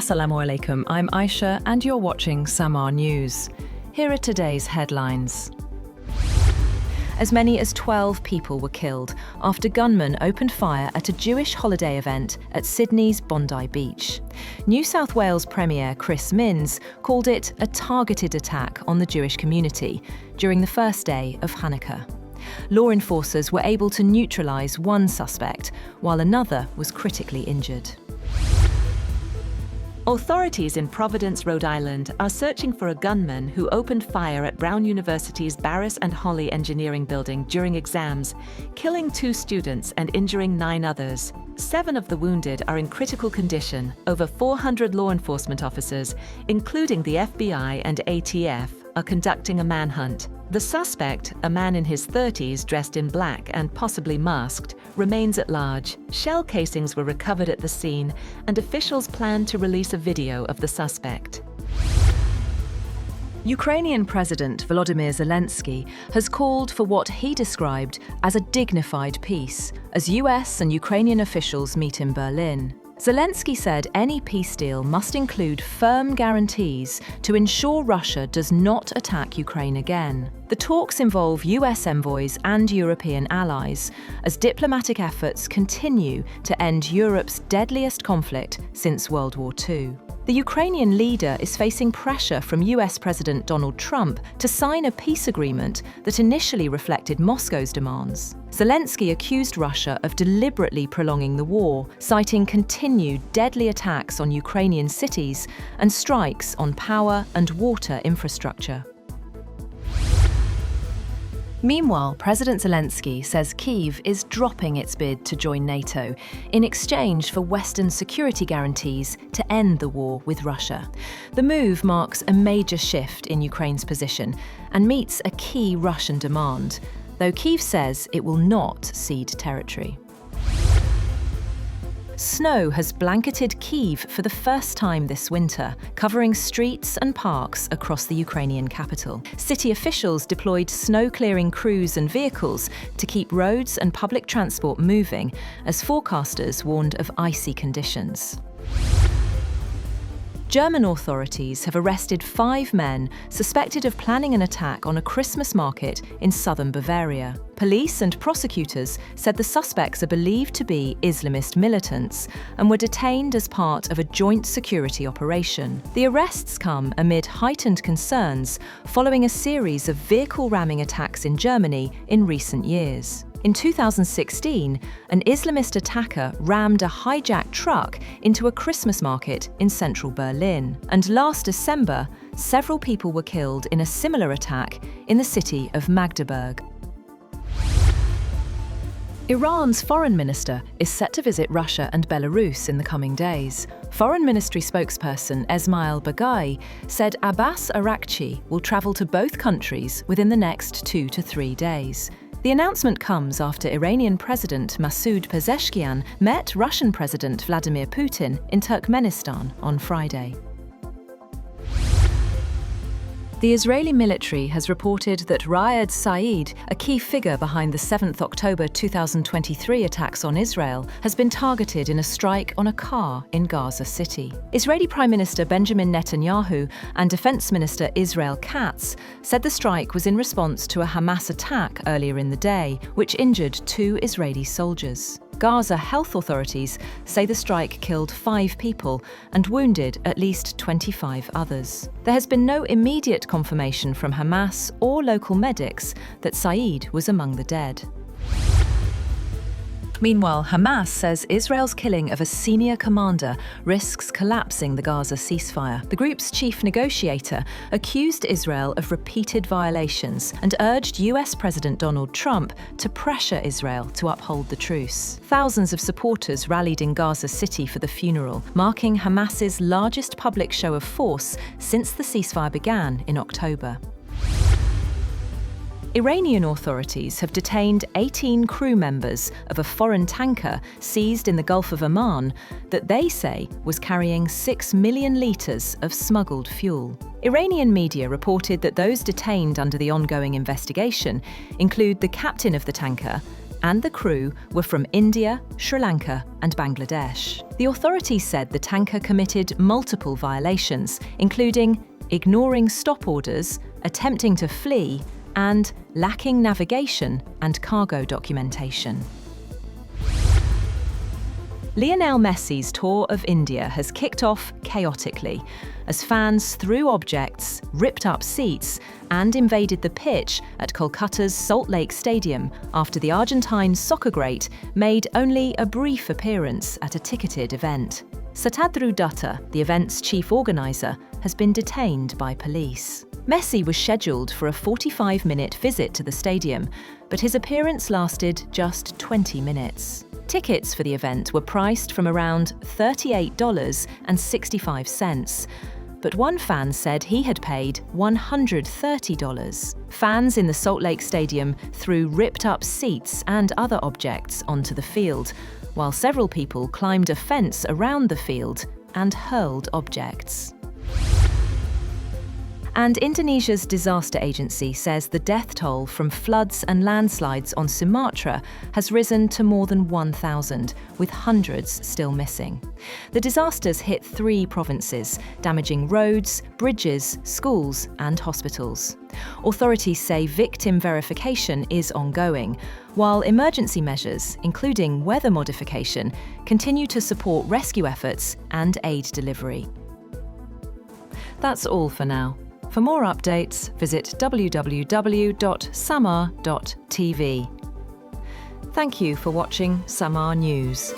Assalamu alaikum, I'm Aisha and you're watching Samaa News. Here are today's headlines. As many as 12 people were killed after gunmen opened fire at a Jewish holiday event at Sydney's Bondi beach. New South Wales Premier Chris Minns called it a targeted attack on the Jewish community during the first day of Hanukkah. Law enforcers were able to neutralize one suspect, while another was critically injured. Authorities in Providence, Rhode Island are searching for a gunman who opened fire at Brown University's Barris and Holley engineering building during exams, killing 2 students and injuring 9 others. 7 of the wounded are in critical condition. Over 400 law enforcement officers, including the FBI and ATF, are conducting a manhunt. The suspect, a man in his 30s dressed in black and possibly masked, remains at large. Shell casings were recovered at the scene, and officials plan to release a video of the suspect. Ukrainian President Volodymyr Zelenskyy has called for what he described as a dignified peace as US and Ukrainian officials meet in Berlin. Zelenskyy said any peace deal must include firm guarantees to ensure Russia does not attack Ukraine again. The talks involve US envoys and European allies as diplomatic efforts continue to end Europe's deadliest conflict since World War II. The Ukrainian leader is facing pressure from US President Donald Trump to sign a peace agreement that initially reflected Moscow's demands. Zelenskyy accused Russia of deliberately prolonging the war, citing continued deadly attacks on Ukrainian cities and strikes on power and water infrastructure. Meanwhile, President Zelenskyy says Kyiv is dropping its bid to join NATO in exchange for Western security guarantees to end the war with Russia. The move marks a major shift in Ukraine's position and meets a key Russian demand, though Kyiv says it will not cede territory. Snow has blanketed Kyiv for the first time this winter, covering streets and parks across the Ukrainian capital. City officials deployed snow-clearing crews and vehicles to keep roads and public transport moving, as forecasters warned of icy conditions. German authorities have arrested 5 men suspected of planning an attack on a Christmas market in southern Bavaria. Police and prosecutors said the suspects are believed to be Islamist militants and were detained as part of a joint security operation. The arrests come amid heightened concerns following a series of vehicle ramming attacks in Germany in recent years. In 2016, an Islamist attacker rammed a hijacked truck into a Christmas market in central Berlin. And last December, several people were killed in a similar attack in the city of Magdeburg. Iran's foreign minister is set to visit Russia and Belarus in the coming days. Foreign Ministry spokesperson Esmail Baghai said Abbas Araghchi will travel to both countries within the next 2 to 3 days. The announcement comes after Iranian President Masoud Pezeshkian met Russian President Vladimir Putin in Turkmenistan on Friday. The Israeli military has reported that Raed Said, a key figure behind the 7th October 2023 attacks on Israel, has been targeted in a strike on a car in Gaza City. Israeli Prime Minister Benjamin Netanyahu and Defense Minister Israel Katz said the strike was in response to a Hamas attack earlier in the day, which injured 2 Israeli soldiers. Gaza health authorities say the strike killed 5 people and wounded at least 25 others. There has been no immediate confirmation from Hamas or local medics that Said was among the dead. Meanwhile, Hamas says Israel's killing of a senior commander risks collapsing the Gaza ceasefire. The group's chief negotiator accused Israel of repeated violations and urged US President Donald Trump to pressure Israel to uphold the truce. Thousands of supporters rallied in Gaza City for the funeral, marking Hamas's largest public show of force since the ceasefire began in October. Iranian authorities have detained 18 crew members of a foreign tanker seized in the Gulf of Oman that they say was carrying 6 million litres of smuggled fuel. Iranian media reported that those detained under the ongoing investigation include the captain of the tanker, and the crew were from India, Sri Lanka, and Bangladesh. The authorities said the tanker committed multiple violations, including ignoring stop orders, attempting to flee, and lacking navigation and cargo documentation. Lionel Messi's tour of India has kicked off chaotically as fans threw objects, ripped up seats, and invaded the pitch at Kolkata's Salt Lake Stadium after the Argentine soccer great made only a brief appearance at a ticketed event. Satadru Dutta, the event's chief organizer, has been detained by police. Messi was scheduled for a 45-minute visit to the stadium, but his appearance lasted just 20 minutes. Tickets for the event were priced from around $38.65, but one fan said he had paid $130. Fans in the Salt Lake Stadium threw ripped-up seats and other objects onto the field, while several people climbed a fence around the field and hurled objects. And Indonesia's disaster agency says the death toll from floods and landslides on Sumatra has risen to more than 1,000, with hundreds still missing. The disasters hit 3 provinces, damaging roads, bridges, schools, and hospitals. Authorities say victim verification is ongoing, while emergency measures, including weather modification, continue to support rescue efforts and aid delivery. That's all for now. For more updates, visit www.samaa.tv. Thank you for watching Samaa News.